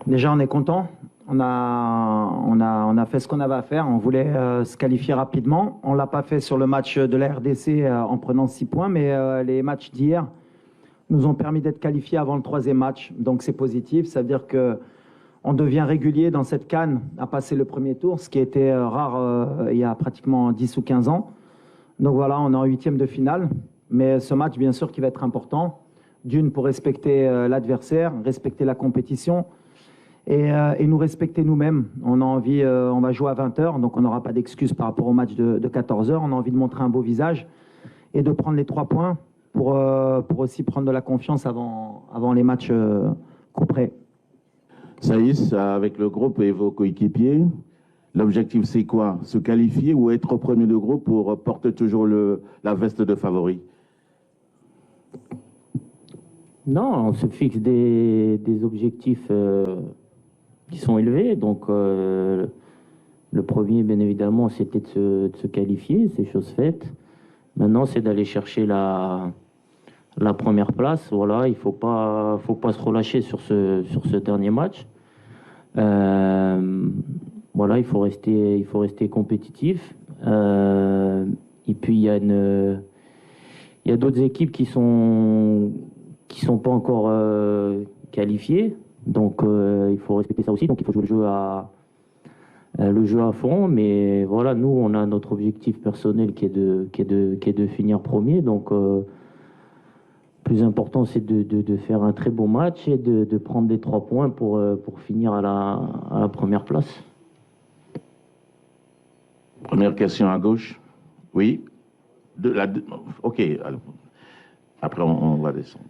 Déjà, on est content. On a fait ce qu'on avait à faire. On voulait se qualifier rapidement. On ne l'a pas fait sur le match de la RDC en prenant 6 points, mais les matchs d'hier nous ont permis d'être qualifiés avant le troisième match. Donc c'est positif. Ça veut dire qu'on devient régulier dans cette CAN à passer le premier tour, ce qui était rare il y a pratiquement 10 ou 15 ans. Donc voilà, on est en huitième de finale. Mais ce match, bien sûr, qui va être important. D'une, pour respecter l'adversaire, respecter la compétition et nous respecter nous-mêmes. On a envie, on va jouer à 20h, donc on n'aura pas d'excuses par rapport au match de 14h. On a envie de montrer un beau visage et de prendre les 3 points pour aussi prendre de la confiance avant les matchs couperets. Saïs, avec le groupe et vos coéquipiers, l'objectif c'est quoi? Se qualifier ou être au premier de groupe pour porter toujours la veste de favori? Non, on se fixe des objectifs qui sont élevés. Donc, le premier, bien évidemment, c'était de se qualifier, c'est chose faite. Maintenant, c'est d'aller chercher la première place. Voilà, il faut pas se relâcher sur ce dernier match. Voilà, il faut rester compétitif. Et puis, il y a d'autres équipes qui sont pas encore qualifiées. Donc, il faut respecter ça aussi. Donc, il faut jouer le jeu à fond. Mais voilà, nous, on a notre objectif personnel qui est de finir premier. Donc, plus important, c'est de faire un très beau match et de prendre les 3 points pour finir à la première place. Première question à gauche. Oui. OK. Après, on va descendre.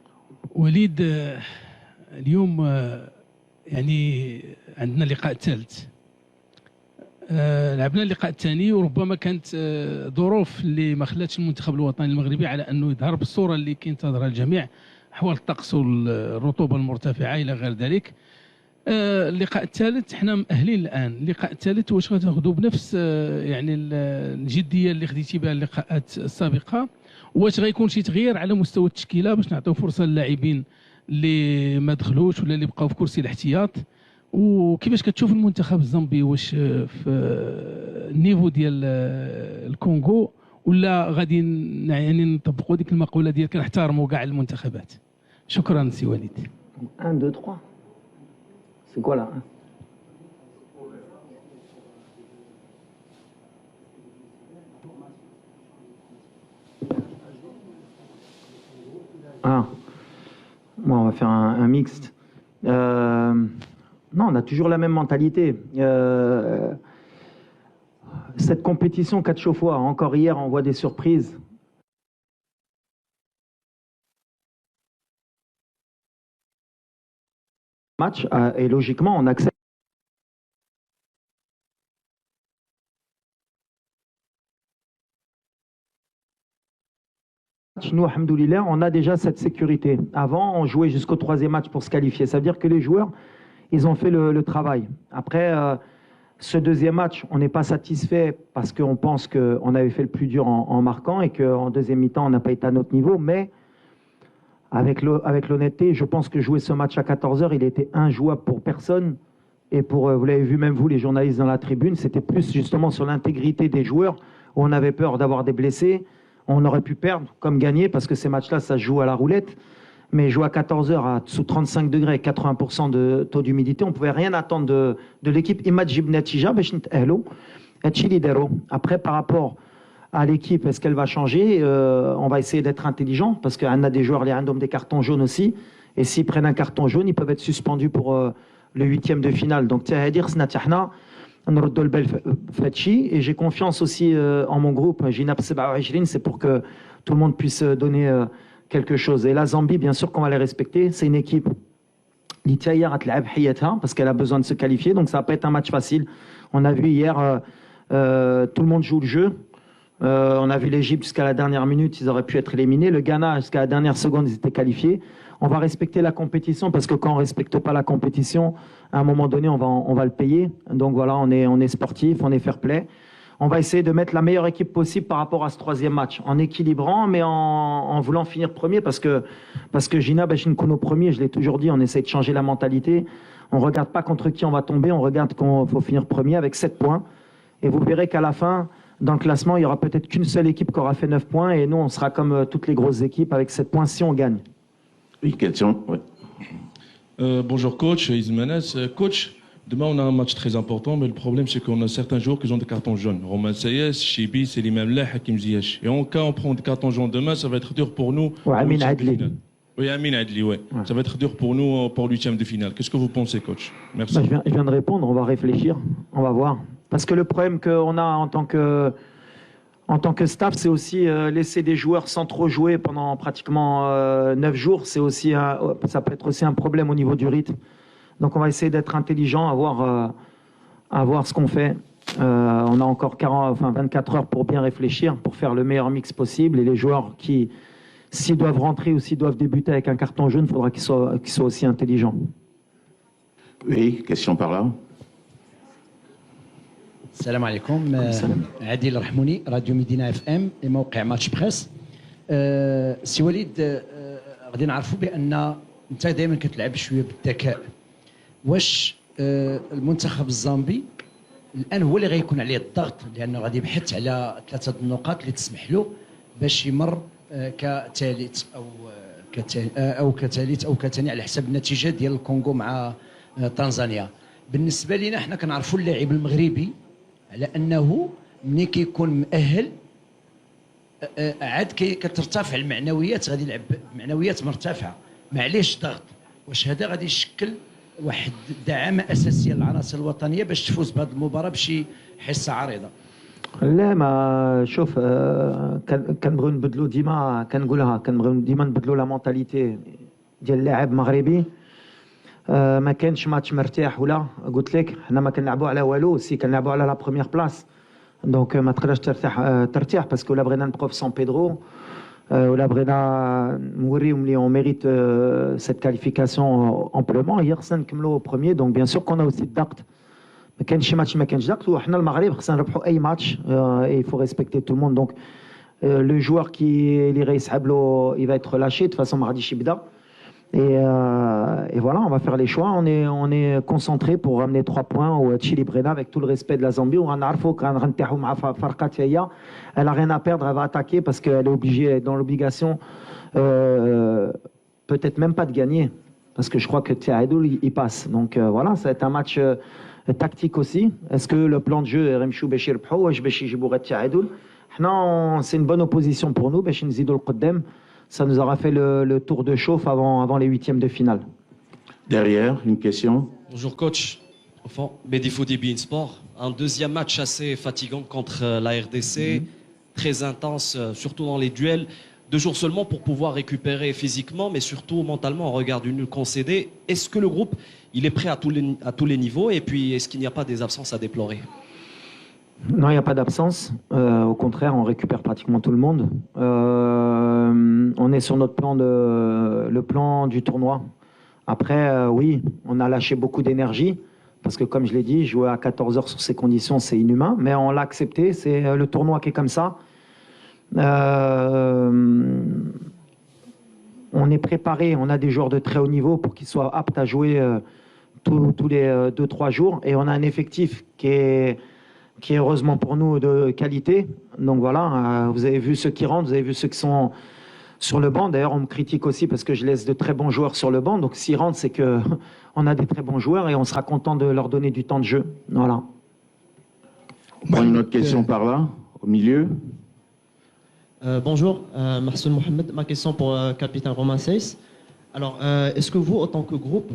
وليد، اليوم يعني عندنا اللقاء الثالث. لعبنا اللقاء الثاني وربما كانت ظروف اللي ما خلاتش المنتخب الوطني المغربي على انه يظهر بالصوره اللي كينتظرها الجميع، احوال الطقس والرطوبه المرتفعه الى غير ذلك. اللقاء الثالث حنا مأهلين الان. اللقاء الثالث واش غتاخذوا بنفس يعني الجديه اللي خديتي بها اللقاءات السابقه؟ واش غيكون شي تغيير على مستوى التشكيله باش نعطيو فرصه للاعبين اللي ما دخلوش ولا اللي بقاو في كرسي الاحتياط؟ وكيفاش كتشوف المنتخب الزامبي؟ واش في النيفو ديال الكونغو ولا غادي يعني نطبقوا ديك المقوله ديال كنحترموا كاع المنتخبات؟ شكرا سي وليد. 1, 2, 3. C'est quoi là? Ah, bon, on va faire un mixte. Non, on a toujours la même mentalité. Cette compétition 4 fois, encore hier, on voit des surprises. Match, et logiquement, on accepte. Nous, alhamdoulilah, on a déjà cette sécurité. Avant, on jouait jusqu'au 3e match pour se qualifier. Ça veut dire que les joueurs, ils ont fait le travail. Après, ce 2e match, on n'est pas satisfait parce qu'on pense qu'on avait fait le plus dur en marquant et qu'en 2e mi-temps, on n'a pas été à notre niveau. Mais avec l'honnêteté, je pense que jouer ce match à 14h, il était injouable pour personne. Et vous l'avez vu même vous, les journalistes dans la tribune, c'était plus justement sur l'intégrité des joueurs où on avait peur d'avoir des blessés. On aurait pu perdre comme gagner parce que ces matchs-là, ça se joue à la roulette. Mais jouer à 14h sous 35 degrés, 80% de taux d'humidité, on ne pouvait rien attendre de l'équipe. Après, par rapport à l'équipe, est-ce qu'elle va changer? On va essayer d'être intelligent parce qu'on a des joueurs, les randoms, des cartons jaunes aussi. Et s'ils prennent un carton jaune, ils peuvent être suspendus pour le 8e de finale. Donc, et j'ai confiance aussi en mon groupe, Jinab 27, c'est pour que tout le monde puisse donner quelque chose. Et la Zambie, bien sûr qu'on va les respecter. C'est une équipe parce qu'elle a besoin de se qualifier, donc ça va pas être un match facile. On a vu hier, tout le monde joue le jeu. On a vu l'Égypte jusqu'à la dernière minute, ils auraient pu être éliminés. Le Ghana, jusqu'à la dernière seconde, ils étaient qualifiés. On va respecter la compétition parce que quand on ne respecte pas la compétition, à un moment donné, on va le payer. Donc voilà, on est sportif, on est fair play. On va essayer de mettre la meilleure équipe possible par rapport à ce 3e match, en équilibrant, mais en voulant finir premier parce que Gina Bachinkono premier, je l'ai toujours dit, on essaie de changer la mentalité. On ne regarde pas contre qui on va tomber, on regarde qu'il faut finir premier avec 7 points. Et vous verrez qu'à la fin, dans le classement, il n'y aura peut-être qu'une seule équipe qui aura fait 9 points. Et nous, on sera comme toutes les grosses équipes avec 7 points si on gagne. Oui, question. Oui. Bonjour coach, Ismanes. Coach, demain on a un match très important, mais le problème c'est qu'on a certains joueurs qui ont des cartons jaunes. Romain Sayes, Chibi, Selim Amlah, Hakim Ziyech. Et en cas on prend des cartons jaunes demain, ça va être dur pour nous. Ouais, Amin Adli. Oui, Amin Adli, ouais. Ça va être dur pour nous pour l'huitième de finale. Qu'est-ce que vous pensez, coach? Merci. Je viens de répondre, on va réfléchir, on va voir. Parce que le problème qu'on a en tant que staff, c'est aussi laisser des joueurs sans trop jouer pendant pratiquement 9 jours. Ça peut être aussi un problème au niveau du rythme. Donc on va essayer d'être intelligent, à voir ce qu'on fait. On a encore 24 heures pour bien réfléchir, pour faire le meilleur mix possible. Et les joueurs qui, s'ils doivent rentrer ou s'ils doivent débuter avec un carton jaune, il faudra qu'ils soient aussi intelligents. Oui, question par là. السلام عليكم. عادل الرحموني، راديو مدينة اف ام، موقع ماتش بريس. سي وليد، غادي نعرفوا بان انت دائما كتلعب شويه بالذكاء. واش المنتخب الزامبي الان هو اللي غيكون عليه الضغط، لانه غادي يبحث على 3 النقاط اللي تسمح له باش يمر كثالث او كثاني على حسب النتيجه ديال الكونغو مع تنزانيا. بالنسبه لنا حنا كنعرفوا اللاعب المغربي على انه ملي كيكون مؤهل عاد كترتفع المعنويات، غادي يلعب بمعنويات مرتفعه، معليش ضغط. واش هذا غادي يشكل واحد دعامه اساسيه للعناصر الوطنيه باش تفوز بهذه المباراه بشي حصه عريضه؟ لا، ما شوف، كنبغيو نبدلوا ديما، كنبغيو ديما نبدلوا لا مونتاليتي ديال اللاعب المغربي. ما كانش ماتش مرتاح، ولا قلت لك حنا ما كنلعبوا على والو، سي كنلعبوا على لا بروميير بلاص. دونك ما تقدرش ترتاح باسكو ولا بغينا نبقاو في سان بيدرو، ولا بغينا نوريهم لي اون ميريت سيت كاليفيكاسيون امبلومون، هي خصنا نكملوا بروميير. دونك بيان سور كون اوسي الضغط، ما كانش شي ماتش ما كانش ضغط، وحنا المغرب خصنا نربحوا اي ماتش، اي فو ريسبكتي تو الموند. دونك لو جوار اللي غيسحب له il va être relâché de façon ما غاديش يبدا. Et voilà, on va faire les choix. On est concentré pour ramener 3 points au Chili Brena avec tout le respect de la Zambie. Elle n'a rien à perdre, elle va attaquer parce qu'elle est obligée, elle est dans l'obligation, peut-être même pas de gagner. Parce que je crois que Tiaedoul, il passe. Donc voilà, ça va être un match tactique aussi. Est-ce que le plan de jeu est Remchou Béchir Pro ou Béchir Jibouret Tiaedoul? C'est une bonne opposition pour nous. Béchir Nzidou Qudem. Ça nous aura fait le tour de chauffe avant les huitièmes de finale. Derrière, une question. Bonjour coach. Enfin, Mehdi Foudi, beIN Sport. Un deuxième match assez fatigant contre la RDC, très intense, surtout dans les duels. 2 jours seulement pour pouvoir récupérer physiquement, mais surtout mentalement, en regard du nul concédé. Est-ce que le groupe, il est prêt à tous les niveaux? Et puis, est-ce qu'il n'y a pas des absences à déplorer? Non, il n'y a pas d'absence. Au contraire, on récupère pratiquement tout le monde. On est sur notre le plan du tournoi. Après, oui, on a lâché beaucoup d'énergie. Parce que comme je l'ai dit, jouer à 14 heures sur ces conditions, c'est inhumain. Mais on l'a accepté. C'est le tournoi qui est comme ça. On est préparé. On a des joueurs de très haut niveau pour qu'ils soient aptes à jouer tous les 2-3 jours. Et on a un effectif qui est heureusement pour nous de qualité. Donc voilà, vous avez vu ceux qui rentrent, vous avez vu ceux qui sont sur le banc. D'ailleurs, on me critique aussi parce que je laisse de très bons joueurs sur le banc. Donc s'ils rentrent, c'est qu'on a des très bons joueurs et on sera content de leur donner du temps de jeu. Voilà. On prend une autre question par là, au milieu. Bonjour, Marcel Mohamed. Ma question pour capitaine Romain Sayes. Alors, est-ce que vous, en tant que groupe,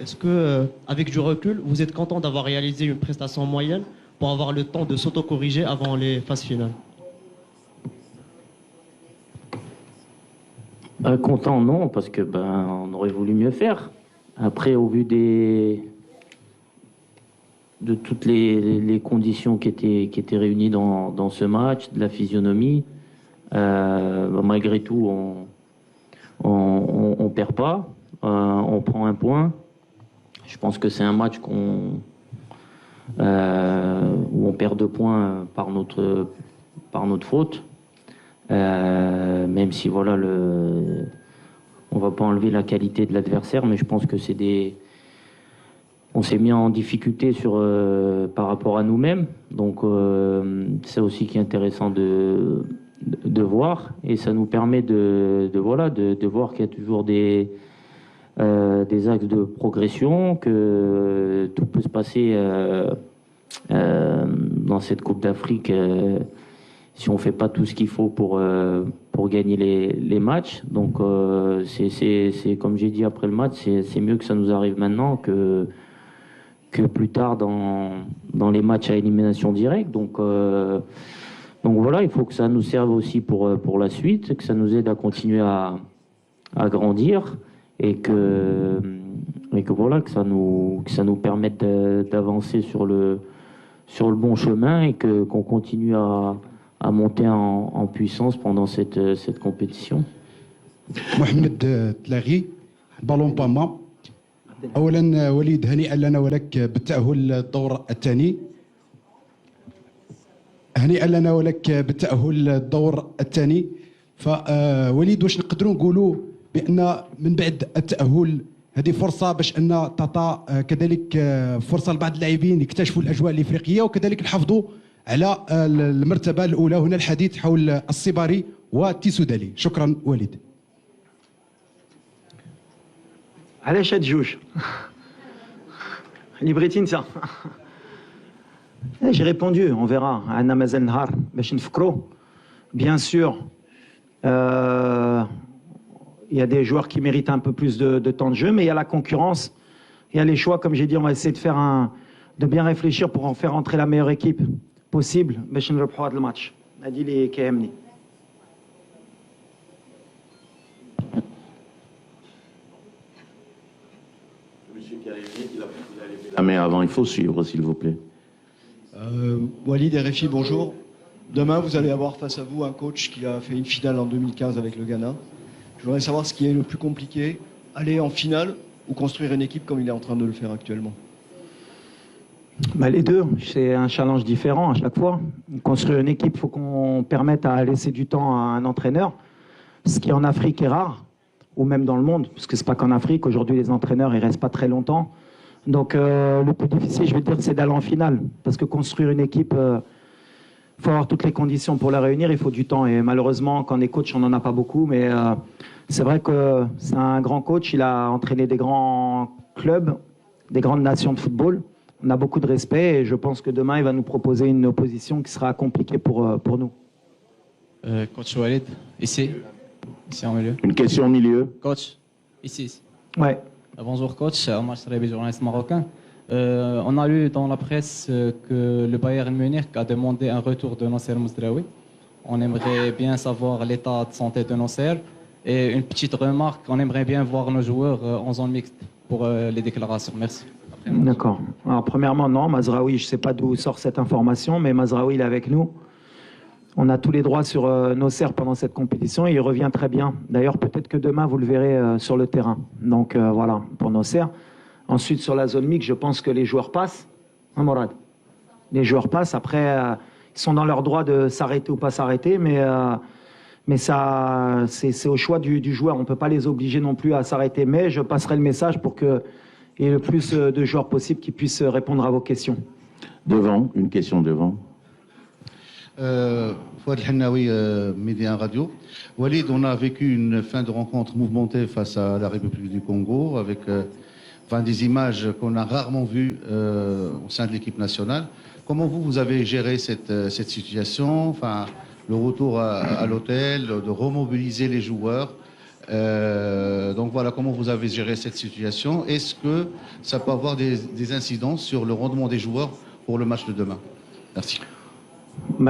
est-ce que, avec du recul, vous êtes content d'avoir réalisé une prestation moyenne pour avoir le temps de s'auto-corriger avant les phases finales? Content, non, parce que on aurait voulu mieux faire. Après, au vu de toutes les conditions qui étaient réunies dans ce match, de la physionomie, malgré tout, on perd pas, on prend un point. Je pense que c'est un match où on perd 2 points par notre faute. Même si voilà, on va pas enlever la qualité de l'adversaire, mais je pense que c'est on s'est mis en difficulté par rapport à nous-mêmes. Donc c'est aussi qui est intéressant de voir, et ça nous permet de voir qu'il y a toujours des axes de progression, que tout peut se passer dans cette Coupe d'Afrique si on ne fait pas tout ce qu'il faut pour gagner les matchs. Donc c'est comme j'ai dit après le match, c'est mieux que ça nous arrive maintenant que plus tard dans les matchs à élimination directe. Donc voilà, il faut que ça nous serve aussi pour la suite, que ça nous aide à continuer à grandir, et que voilà, que ça nous permette d'avancer sur le bon chemin, et qu'on continue à monter en puissance pendant cette compétition. محمد تلاغي بالون باما. اولا وليد هنيئا لنا ولك بالتاهل للدور الثاني. هنيئا لنا ولك بالتاهل للدور الثاني. فوليد واش نقدروا نقولوا بان من بعد التاهل هذه فرصه باش ان تعطى كذلك فرصه لبعض اللاعبين يكتشفوا الاجواء الافريقيه، وكذلك نحافظوا على المرتبه الاولى. هنا الحديث حول الصباري والتيسودالي. شكرا وليد. علاش هاد جوج ليبريتي نتا J'ai répondu, on verra. عندنا مازال نهار باش نفكروا. Bien sûr, il y a des joueurs qui méritent un peu plus de temps de jeu, mais il y a la concurrence, il y a les choix. Comme j'ai dit, on va essayer de bien réfléchir pour en faire entrer la meilleure équipe possible باش نربحوا هذا الماتش. هذه اللي كيهمني. Monsieur Karimé, il a levé la main avant, il faut suivre, s'il vous plaît. Walid RFI, bonjour. Demain, vous allez avoir face à vous un coach qui a fait une finale en 2015 avec le Ghana. Je voudrais savoir ce qui est le plus compliqué, aller en finale ou construire une équipe comme il est en train de le faire actuellement. Les deux, c'est un challenge différent à chaque fois. Construire une équipe, il faut qu'on permette à laisser du temps à un entraîneur, ce qui en Afrique est rare, ou même dans le monde, parce que c'est pas qu'en Afrique. Aujourd'hui, les entraîneurs, ils restent pas très longtemps. Donc le plus difficile, je vais dire, c'est d'aller en finale, parce que construire une équipe, il faut avoir toutes les conditions pour la réunir, il faut du temps. Et malheureusement, quand on est coach, on n'en a pas beaucoup, mais c'est vrai que c'est un grand coach. Il a entraîné des grands clubs, des grandes nations de football. On a beaucoup de respect, et je pense que demain, il va nous proposer une opposition qui sera compliquée pour nous. Coach Walid, ici en milieu. Une question au milieu. Coach, ici. Ouais. Bonjour coach, Omar Srabi, journaliste marocain. On a lu dans la presse que le Bayern Munich a demandé un retour de Nasser Mouzdraoui. On aimerait bien savoir l'état de santé de Nasser. Et une petite remarque, on aimerait bien voir nos joueurs en zone mixte pour les déclarations. Merci. D'accord. Alors premièrement, non, Mazraoui, je ne sais pas d'où sort cette information, mais Mazraoui, il est avec nous. On a tous les droits sur Nasser pendant cette compétition, et il revient très bien. D'ailleurs, peut-être que demain, vous le verrez sur le terrain. Donc voilà, pour Nasser. Ensuite, sur la zone mixte, je pense que les joueurs passent. Hein, Morad? Les joueurs passent. Après, ils sont dans leur droit de s'arrêter ou pas s'arrêter, mais ça, c'est au choix du joueur. On ne peut pas les obliger non plus à s'arrêter. Mais je passerai le message pour qu'il y ait le plus de joueurs possible qui puissent répondre à vos questions. Devant, une question devant. Fouad El-Hennaoui, Média Radio. Walid, on a vécu une fin de rencontre mouvementée face à la République du Congo, avec des images qu'on a rarement vues au sein de l'équipe nationale. Comment vous avez géré cette situation, le retour à l'hôtel, de remobiliser les joueurs? Donc voilà, comment vous avez géré cette situation? Est-ce que ça peut avoir des incidences sur le rendement des joueurs pour le match de demain? Merci.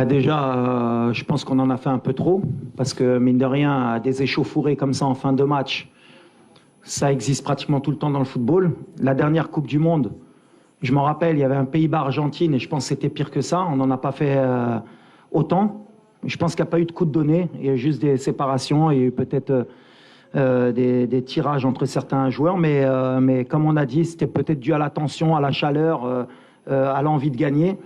Déjà, je pense qu'on en a fait un peu trop, parce que mine de rien, des échauffourées comme ça en fin de match, ça existe pratiquement tout le temps dans le football. La dernière Coupe du Monde, je m'en rappelle, il y avait un Pays-Bas-Argentine, et je pense que c'était pire que ça. On n'en a pas fait autant. Je pense qu'il n'y a pas eu de coup de donné, il y a juste des séparations, il y a eu peut-être des tirages entre certains joueurs, mais comme on a dit, c'était peut-être dû à la tension, à la chaleur, à l'envie de gagner.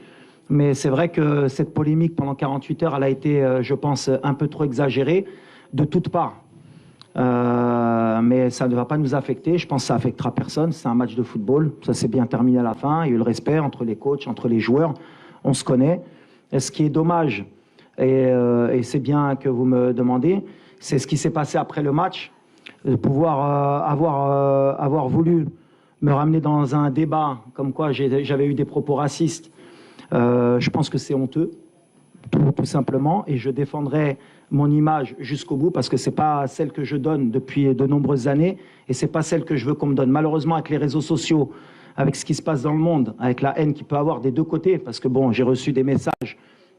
Mais c'est vrai que cette polémique pendant 48 heures, elle a été, je pense, un peu trop exagérée de toutes parts. mais ça ne va pas nous affecter. Je pense que ça affectera personne. C'est un match de football. Ça s'est bien terminé à la fin. Il y a eu le respect entre les coachs, entre les joueurs. On se connaît. Et ce qui est dommage, et c'est bien que vous me demandez, c'est ce qui s'est passé après le match. De pouvoir avoir voulu me ramener dans un débat comme quoi j'avais eu des propos racistes. Je pense que c'est honteux, tout simplement. Et je défendrai mon image jusqu'au bout parce que c'est pas celle que je donne depuis de nombreuses années et c'est pas celle que je veux qu'on me donne. Malheureusement, avec les réseaux sociaux, avec ce qui se passe dans le monde, avec la haine qu'il peut avoir des deux côtés, parce que bon, j'ai reçu des messages,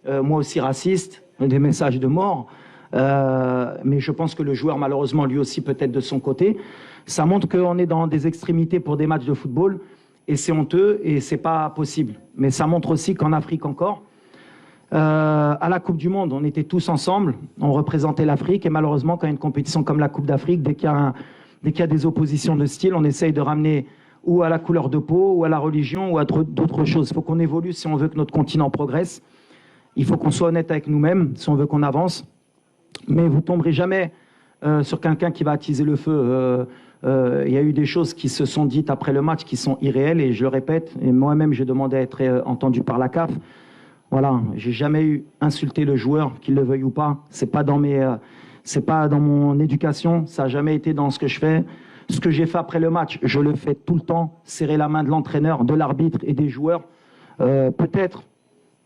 moi aussi racistes, des messages de mort, mais je pense que le joueur, malheureusement, lui aussi peut-être de son côté. Ça montre qu'on est dans des extrémités pour des matchs de football et c'est honteux et c'est pas possible. Mais ça montre aussi qu'en Afrique encore, à la Coupe du Monde, on était tous ensemble, on représentait l'Afrique et malheureusement, quand il y a une compétition comme la Coupe d'Afrique, dès qu'il y a des oppositions de style, on essaye de ramener ou à la couleur de peau, ou à la religion, ou à d'autres choses. Il faut qu'on évolue si on veut que notre continent progresse. Il faut qu'on soit honnête avec nous-mêmes si on veut qu'on avance. Mais vous ne tomberez jamais sur quelqu'un qui va attiser le feu. Il y a eu des choses qui se sont dites après le match qui sont irréelles, et je le répète, et moi-même j'ai demandé à être entendu par la CAF. Voilà, j'ai jamais eu insulté le joueur, qu'il le veuille ou pas. C'est pas dans mon éducation, ça n'a jamais été dans ce que je fais. Ce que j'ai fait après le match, je le fais tout le temps, serrer la main de l'entraîneur, de l'arbitre et des joueurs. Peut-être,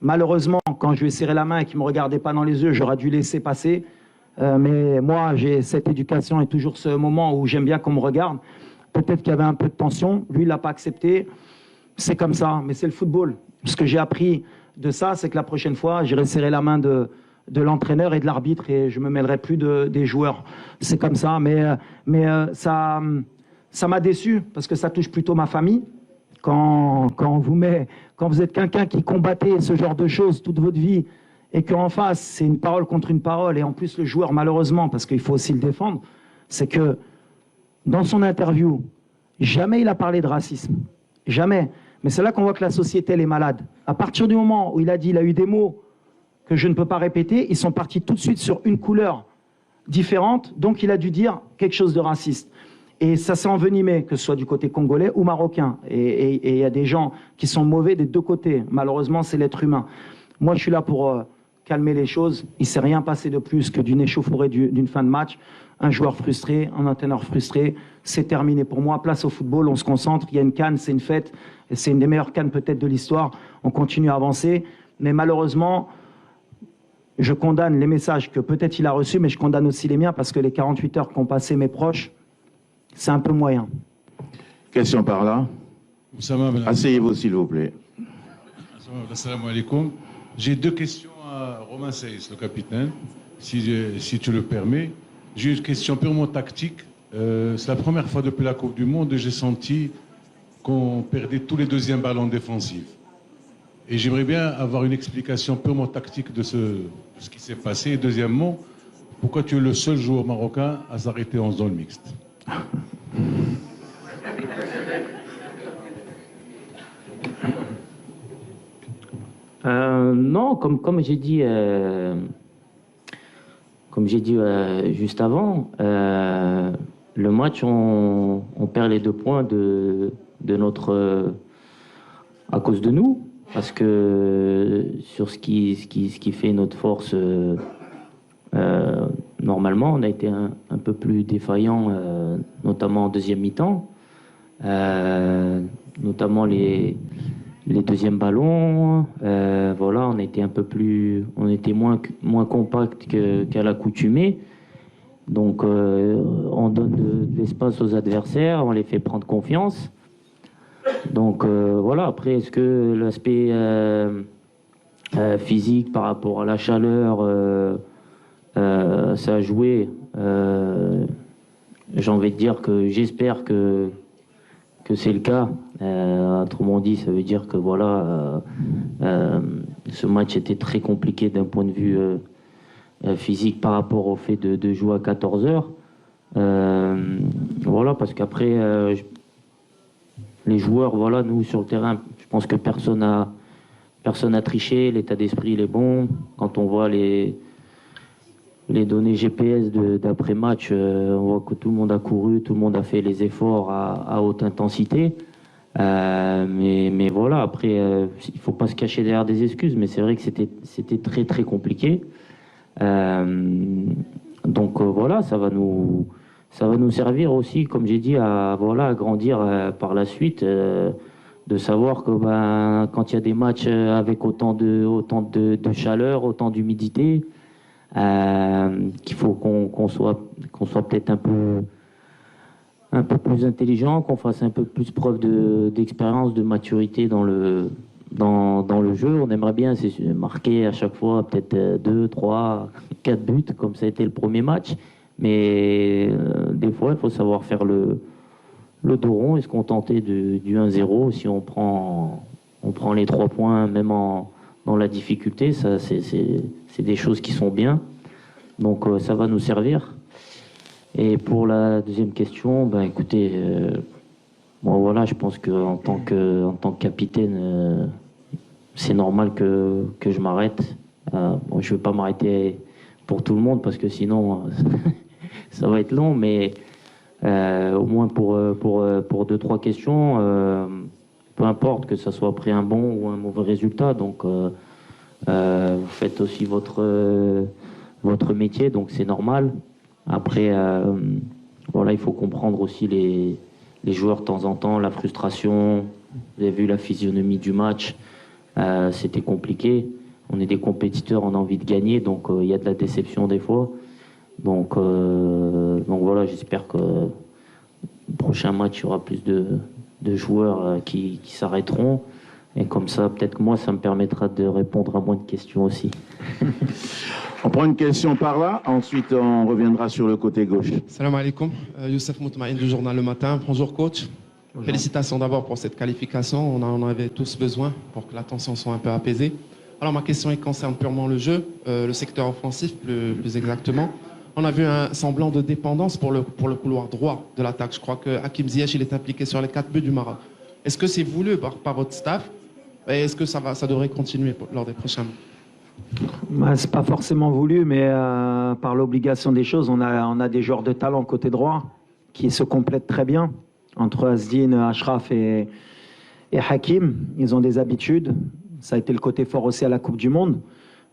malheureusement, quand je lui ai serré la main et qu'il ne me regardait pas dans les yeux, j'aurais dû laisser passer. Mais moi, j'ai cette éducation et toujours ce moment où j'aime bien qu'on me regarde. Peut-être qu'il y avait un peu de tension. Lui, il ne l'a pas accepté. C'est comme ça, mais c'est le football. Ce que j'ai appris de ça, c'est que la prochaine fois, j'irai serrer la main de l'entraîneur et de l'arbitre et je ne me mêlerai plus des joueurs. C'est comme ça, mais ça m'a déçu parce que ça touche plutôt ma famille. Quand vous êtes quelqu'un qui combattait ce genre de choses toute votre vie et qu'en face, c'est une parole contre une parole, et en plus le joueur, malheureusement, parce qu'il faut aussi le défendre, c'est que dans son interview, jamais il a parlé de racisme. Jamais. Mais c'est là qu'on voit que la société, elle est malade. À partir du moment où il a dit, il a eu des mots que je ne peux pas répéter, ils sont partis tout de suite sur une couleur différente, donc il a dû dire quelque chose de raciste. Et ça s'est envenimé, que ce soit du côté congolais ou marocain. Et il y a des gens qui sont mauvais des deux côtés. Malheureusement, c'est l'être humain. Moi, je suis là pour calmer les choses. Il ne s'est rien passé de plus que d'une échauffourée d'une fin de match. Un joueur frustré, un entraîneur frustré. C'est terminé pour moi. Place au football, on se concentre. Il y a une CAN, c'est une fête. C'est une des meilleures CAN peut-être de l'histoire. On continue à avancer. Mais malheureusement, je condamne les messages que peut-être il a reçus, mais je condamne aussi les miens parce que les 48 heures qu'ont passé mes proches, c'est un peu moyen. Question par là. Asseyez-vous, s'il vous plaît. Assalamu alaikum. J'ai deux questions à Romain Saïs, le capitaine, si tu le permets. J'ai une question purement tactique. C'est la première fois depuis la Coupe du Monde que j'ai senti qu'on perdait tous les deuxièmes ballons défensifs. Et j'aimerais bien avoir une explication purement tactique de ce qui s'est passé. Et deuxièmement, pourquoi tu es le seul joueur marocain à s'arrêter en zone mixte? Non, comme j'ai dit juste avant, le match, on perd les 2 points de notre à cause de nous, parce que sur ce qui fait notre force, normalement, on a été un peu plus défaillant, notamment en deuxième mi-temps, notamment les deuxièmes ballons. Voilà, on était moins compact qu'à l'accoutumée. Donc, on donne de l'espace aux adversaires, on les fait prendre confiance. Donc, voilà. Après, est-ce que l'aspect physique par rapport à la chaleur, ça a joué? J'ai envie de dire que j'espère que c'est le cas. Autrement dit, ça veut dire que voilà, ce match était très compliqué d'un point de vue physique par rapport au fait de jouer à 14 heures. Voilà, parce qu'après, les joueurs, voilà, nous sur le terrain, je pense que personne n'a triché, l'état d'esprit il est bon. Quand on voit les données GPS d'après-match, on voit que tout le monde a couru, tout le monde a fait les efforts à haute intensité. Mais voilà, après, il ne faut pas se cacher derrière des excuses, mais c'est vrai que c'était très très compliqué. Donc voilà, ça va nous servir aussi, comme j'ai dit, à grandir par la suite, de savoir que quand il y a des matchs avec autant de chaleur, autant d'humidité, qu'il faut qu'on soit peut-être un peu plus intelligent, qu'on fasse un peu plus preuve d'expérience, de maturité dans le jeu. On aimerait bien marquer à chaque fois peut-être 2, 3, 4 buts, comme ça a été le premier match. Mais des fois, il faut savoir faire le dos rond et se contenter du 1-0. Si on prend les 3 points, même dans la difficulté, ça, c'est des choses qui sont bien. Donc ça va nous servir. Et pour la deuxième question, écoutez, voilà, je pense qu'en tant que capitaine, c'est normal que je m'arrête. Je ne vais pas m'arrêter pour tout le monde parce que sinon ça va être long, mais au moins pour 2-3 questions, peu importe que ça soit après un bon ou un mauvais résultat. Donc vous faites aussi votre métier, donc c'est normal. Après, voilà, il faut comprendre aussi les joueurs de temps en temps, la frustration. Vous avez vu la physionomie du match, c'était compliqué. On est des compétiteurs, on a envie de gagner, donc il y a de la déception des fois. Donc voilà, j'espère que le prochain match, il y aura plus de joueurs qui s'arrêteront. Et comme ça, peut-être que moi, ça me permettra de répondre à moins de questions aussi. On prend une question par là, ensuite on reviendra sur le côté gauche. Salam alaikum, Youssef Moutmaïn du journal Le Matin. Bonjour coach. Bonjour. Félicitations d'abord pour cette qualification, on en avait tous besoin pour que la tension soit un peu apaisée. Alors ma question concerne purement le jeu, le secteur offensif plus exactement. On a vu un semblant de dépendance pour le couloir droit de l'attaque. Je crois que Hakim Ziyech il est impliqué sur les 4 buts du Maroc. Est-ce que c'est voulu par votre staff et est-ce que ça devrait continuer lors des prochains mois? C'est pas forcément voulu, mais par l'obligation des choses, on a des joueurs de talent côté droit qui se complètent très bien entre Asdine, Ashraf et Hakim. Ils ont des habitudes. Ça a été le côté fort aussi à la Coupe du Monde.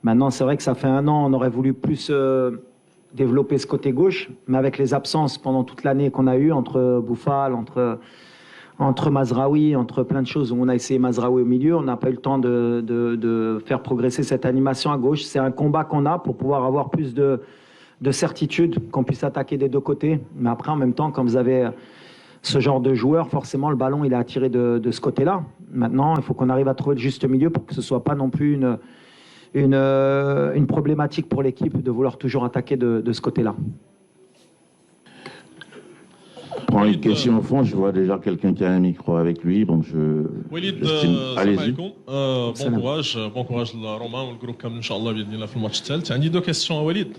Maintenant, c'est vrai que ça fait un an, on aurait voulu plus développer ce côté gauche, mais avec les absences pendant toute l'année qu'on a eues entre Bouffal, entre Mazraoui, entre plein de choses où on a essayé Mazraoui au milieu, on n'a pas eu le temps de faire progresser cette animation à gauche. C'est un combat qu'on a pour pouvoir avoir plus de certitude, qu'on puisse attaquer des deux côtés. Mais après, en même temps, quand vous avez ce genre de joueur, forcément, le ballon, il est attiré de ce côté-là. Maintenant, il faut qu'on arrive à trouver le juste milieu pour que ce ne soit pas non plus une problématique pour l'équipe de vouloir toujours attaquer de ce côté-là. Je prends une question au fond, je vois déjà quelqu'un qui a un micro avec lui, donc Walid, allez-y. bon courage لرومان والجروب كامل ان شاء الله باذن الله في الماتش الثالث. عندي دو كيسيون وليد.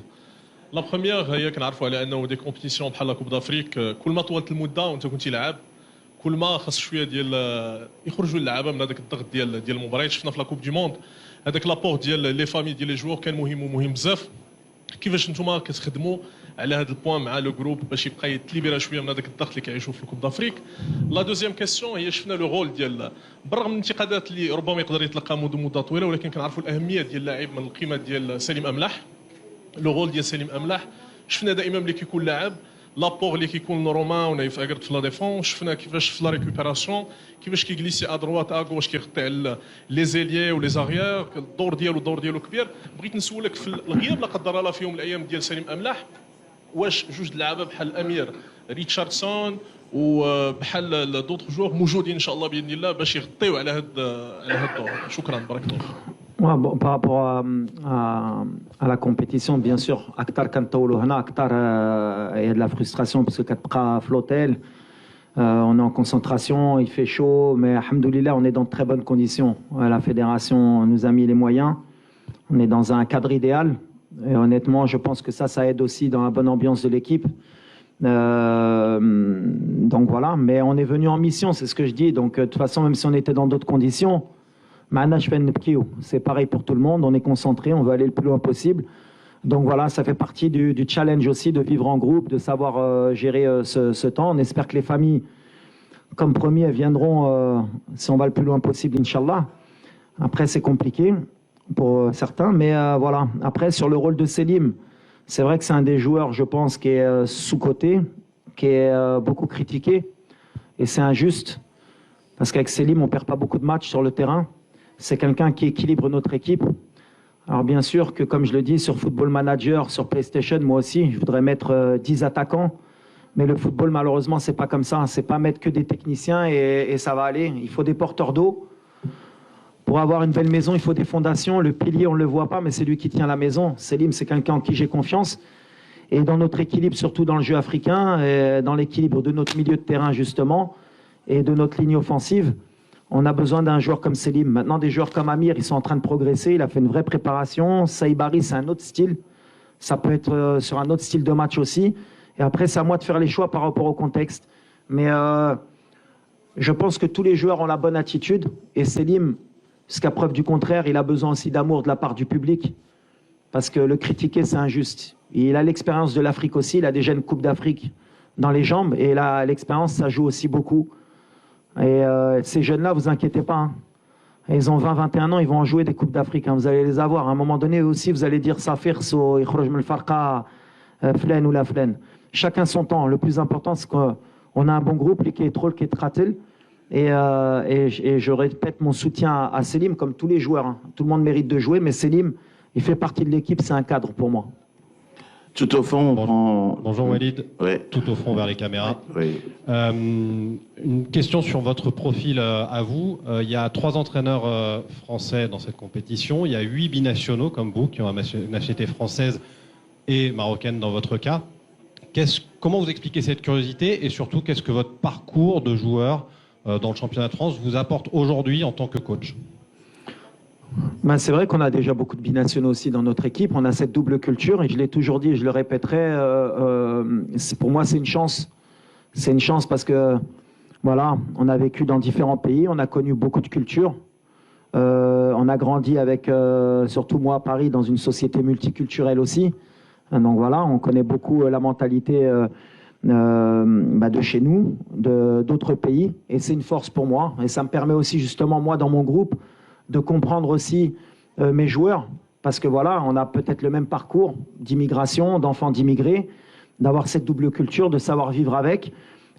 لا بروميير هي كنعرفوا على انه دي كومبيتيسيون بحال كوب دافريك كل ما طولت المده وانت كنتي لاعب كل ما خاص شويه ديال يخرجوا اللعابه من هذاك الضغط ديال المباريات. شفنا في لا كوب دي موند هذاك لابور ديال لي فامي ديال لي جوور كان مهم ومهم بزاف. كيفاش نتوما كتخدموا على هذا البوان مع لو جروب باش يبقى يتليبيرا شويه من هذاك الضغط اللي كيعيشوا في الكوب دافريك؟ لا دوزيام كيسيون هي شفنا لو رول ديال بالرغم من الانتقادات اللي ربما يقدر يتلقى منذ مده طويله، ولكن كنعرفوا الاهميه ديال اللاعب من القيمه ديال سليم املاح. لو رول ديال سليم املاح شفنا دائما ملي كيكون لاعب لابور اللي كيكون رومان ونايف اكرت في لا ديفون. شفنا كيفاش في لا ريكوبيراسيون كيفاش كيجليسي ادروات اغوش كيغطي على لي زيليي ولي زاريير. الدور ديالو كبير. بغيت نسولك في الغياب لا قدر الله في يوم من الايام ديال سليم املاح، واش جوج اللعابه بحال الامير ريتشاردسون وبحال دوطخ جوغ موجودين ان شاء الله باذن الله باش يغطيو على هذا الدور؟ شكرا، بارك الله فيك. Ouais, bon, par rapport à la compétition, bien sûr, Akhtar Kantaoulou Hana, Akhtar, il y a de la frustration parce que Katpra Flotel, on est en concentration, il fait chaud, mais alhamdoulilah, on est dans de très bonnes conditions. La fédération nous a mis les moyens, on est dans un cadre idéal, et honnêtement, je pense que ça aide aussi dans la bonne ambiance de l'équipe. Donc voilà, mais on est venu en mission, c'est ce que je dis, donc de toute façon, même si on était dans d'autres conditions, c'est pareil pour tout le monde, on est concentré, on veut aller le plus loin possible. Donc voilà, ça fait partie du challenge aussi de vivre en groupe, de savoir gérer ce temps. On espère que les familles, comme promis, elles viendront si on va le plus loin possible, Inch'Allah. Après, c'est compliqué pour certains, mais voilà. Après, sur le rôle de Selim, c'est vrai que c'est un des joueurs, je pense, qui est sous-coté, qui est beaucoup critiqué, et c'est injuste, parce qu'avec Selim, on ne perd pas beaucoup de matchs sur le terrain. C'est quelqu'un qui équilibre notre équipe. Alors bien sûr que, comme je le dis, sur Football Manager, sur PlayStation, moi aussi, je voudrais mettre 10 attaquants, mais le football, malheureusement, c'est pas comme ça. C'est pas mettre que des techniciens et ça va aller. Il faut des porteurs d'eau. Pour avoir une belle maison, il faut des fondations. Le pilier, on ne le voit pas, mais c'est lui qui tient la maison. Selim, c'est quelqu'un en qui j'ai confiance. Et dans notre équilibre, surtout dans le jeu africain, et dans l'équilibre de notre milieu de terrain, justement, et de notre ligne offensive, on a besoin d'un joueur comme Selim. Maintenant, des joueurs comme Amir, ils sont en train de progresser. Il a fait une vraie préparation. Saïbari, c'est un autre style. Ça peut être sur un autre style de match aussi. Et après, c'est à moi de faire les choix par rapport au contexte. Mais je pense que tous les joueurs ont la bonne attitude. Et Selim, jusqu'à preuve du contraire, il a besoin aussi d'amour de la part du public. Parce que le critiquer, c'est injuste. Il a l'expérience de l'Afrique aussi. Il a déjà une Coupe d'Afrique dans les jambes. Et là, l'expérience, ça joue aussi beaucoup. Et ces jeunes-là, vous inquiétez pas. Hein. Ils ont 20-21 ans, ils vont en jouer des Coupes d'Afrique. Hein. Vous allez les avoir. À un moment donné, eux aussi, vous allez dire Safir, So, Ikhroj Mel Farqa, Flen ou la Flen. Chacun son temps. Le plus important, c'est qu'on a un bon groupe, qui est trop, qui est Tratel. Et je répète mon soutien à Selim, comme tous les joueurs. Hein. Tout le monde mérite de jouer, mais Selim, il fait partie de l'équipe, c'est un cadre pour moi. Tout au fond, on prend... Bonjour Walid, oui. Tout au fond vers les caméras. Oui. Une question sur votre profil à vous. Il y a 3 entraîneurs français dans cette compétition. Il y a 8 binationaux comme vous qui ont une nationalité française et marocaine dans votre cas. Comment vous expliquez cette curiosité et surtout qu'est-ce que votre parcours de joueur dans le championnat de France vous apporte aujourd'hui en tant que coach? Ben, c'est vrai qu'on a déjà beaucoup de binationaux aussi dans notre équipe. On a cette double culture et je l'ai toujours dit et je le répéterai. Pour moi, c'est une chance. C'est une chance parce que voilà, on a vécu dans différents pays, on a connu beaucoup de cultures. On a grandi avec, surtout moi à Paris, dans une société multiculturelle aussi. Donc voilà, on connaît beaucoup la mentalité de chez nous, d'autres pays. Et c'est une force pour moi. Et ça me permet aussi justement, moi, dans mon groupe, de comprendre aussi mes joueurs, parce que voilà, on a peut-être le même parcours d'immigration, d'enfants d'immigrés, d'avoir cette double culture, de savoir vivre avec,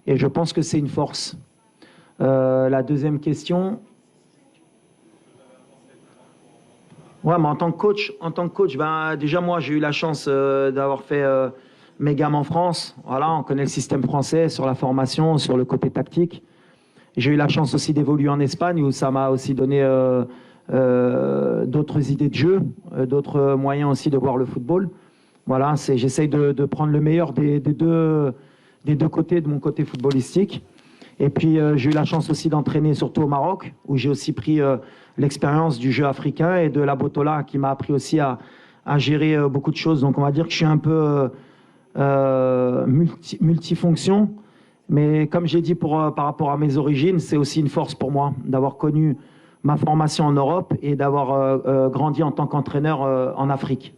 et je pense que c'est une force. La deuxième question. Ouais, mais en tant que coach, ben, déjà moi j'ai eu la chance d'avoir fait mes gammes en France. Voilà, on connaît le système français sur la formation, sur le côté tactique. J'ai eu la chance aussi d'évoluer en Espagne où ça m'a aussi donné d'autres idées de jeu, d'autres moyens aussi de voir le football. Voilà, j'essaye de prendre le meilleur des deux côtés de mon côté footballistique. Et puis j'ai eu la chance aussi d'entraîner surtout au Maroc où j'ai aussi pris l'expérience du jeu africain et de la Botola qui m'a appris aussi à gérer beaucoup de choses. Donc on va dire que je suis un peu multifonction. Mais comme j'ai dit par rapport à mes origines, c'est aussi une force pour moi d'avoir connu ma formation en Europe et d'avoir grandi en tant qu'entraîneur en Afrique.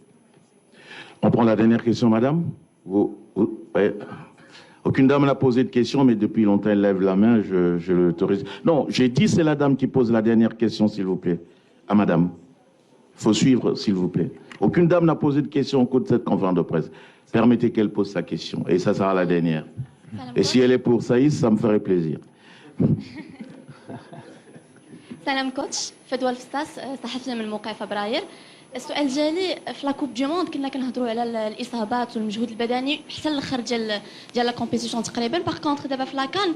On prend la dernière question, madame. Ouais. Aucune dame n'a posé de question, mais depuis longtemps, elle lève la main, je l'autorise. Non, j'ai dit c'est la dame qui pose la dernière question, s'il vous plaît. À madame. Il faut suivre, s'il vous plaît. Aucune dame n'a posé de question au cours de cette conférence de presse. Permettez qu'elle pose sa question, et ça sera la dernière. Et si elle est pour Saïs, ça me ferait plaisir. سلام كوتش فدوى الفستاس صحفيه من موقع فبراير. السؤال ديالي في لا كوب دي موند كنا كنهضروا على الاصابات والمجهود البدني حتى الاخر ديال لا كومبيتيسيون تقريبا. باغ كونتخ دابا في لاكان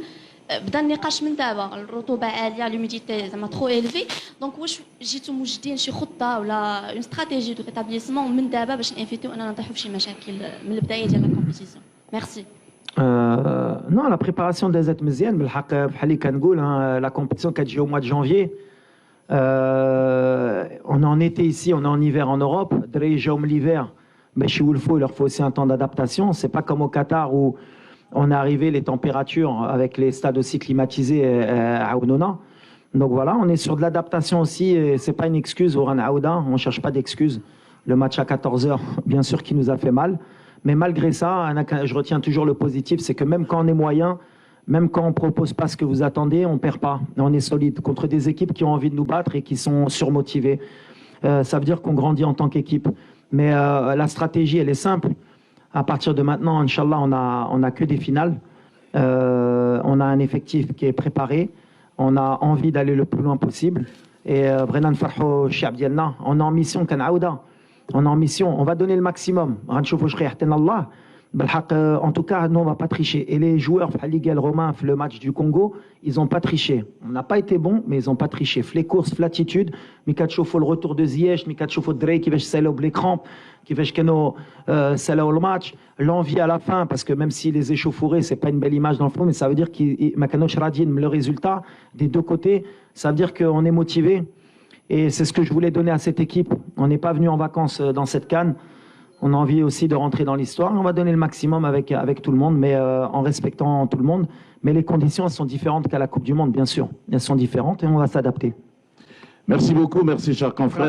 بدا النقاش من دابا الرطوبه عاليه لوميديتي زعما ترو الفي دونك واش جيتو موجدين شي خطه ولا اون استراتيجي دو ريتابليسمون من دابا باش نانفيتيو اننا نطيحوا في شي مشاكل من البدايه ديال لا كومبيتيسيون. ميرسي. Non, la préparation des aides méziennes, la compétition qui a lieu au mois de janvier. On est en été ici, on est en hiver en Europe. Déjà l'hiver, mais chez Woolfo, il leur faut aussi un temps d'adaptation. C'est pas comme au Qatar où on est arrivé les températures avec les stades aussi climatisés à Ounona. Donc voilà, on est sur de l'adaptation aussi. Et c'est pas une excuse au Ran Aouda. On cherche pas d'excuses. Le match à 14h, bien sûr, qui nous a fait mal. Mais malgré ça, je retiens toujours le positif, c'est que même quand on est moyen, même quand on ne propose pas ce que vous attendez, on ne perd pas. On est solide contre des équipes qui ont envie de nous battre et qui sont surmotivées. Ça veut dire qu'on grandit en tant qu'équipe. Mais la stratégie, elle est simple. À partir de maintenant, Inch'Allah, on n'a que des finales. On a un effectif qui est préparé. On a envie d'aller le plus loin possible. Et Brennan Farho, Chiab Dialna, on est en mission, on est en mission, on va donner le maximum. En tout cas, nous, on ne va pas tricher. Et les joueurs, Ligue Romain, le match du Congo, ils n'ont pas triché. On n'a pas été bons, mais ils n'ont pas triché. Les courses, l'attitude, Mikachofo, le retour de Ziyech, Mikachofo Drey, qui va se les crampes, qui va se le match, l'envie à la fin, parce que même s'il les échauffourés, ce n'est pas une belle image dans le fond, mais ça veut dire que le résultat des deux côtés, ça veut dire qu'on est motivé. Et c'est ce que je voulais donner à cette équipe. On n'est pas venu en vacances dans cette CAN. On a envie aussi de rentrer dans l'histoire. On va donner le maximum avec tout le monde, mais en respectant tout le monde. Mais les conditions, elles sont différentes qu'à la Coupe du Monde, bien sûr. Elles sont différentes et on va s'adapter. Merci beaucoup, merci cher confrère.